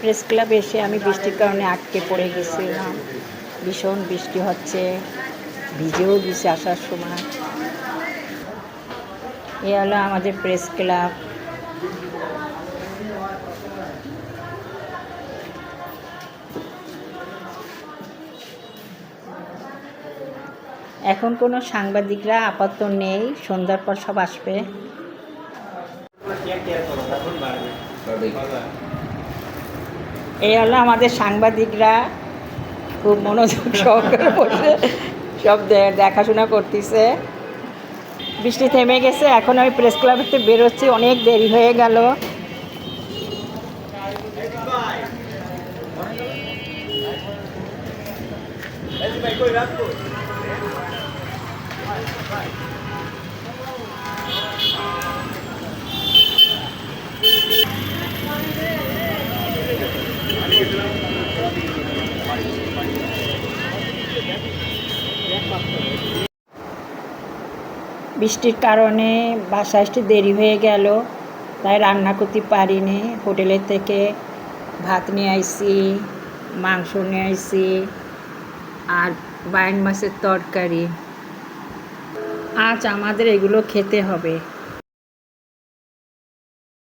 Press ক্লাবে এসে আমি বৃষ্টির কারণে আটকে পড়ে গেছিলাম। ভীষণ বৃষ্টি হচ্ছে, ভিজেও গেছে আসার সময়। এ হলো আমাদের প্রেস ক্লাব। এখন কোনো সাংবাদিকরা আপাতত নেই, সন্ধ্যার পর সব আসবে। এই হলো আমাদের সাংবাদিকরা, খুব মনোযোগ সহকারে বসে সব দেখাশোনা করতেছে। বৃষ্টি থেমে গেছে, এখন আমি প্রেস ক্লাবেতে বেরোচ্ছি, অনেক দেরি হয়ে গেল। বৃষ্টির কারণে বাসায় আসতে দেরি হয়ে গেল, তাই রান্না করতে পারিনি। হোটেলের থেকে ভাত নিয়ে আইছি, মাংস নিয়ে আইছি, আর বাইন মাছের তরকারি। আজ আমাদের এগুলো খেতে হবে।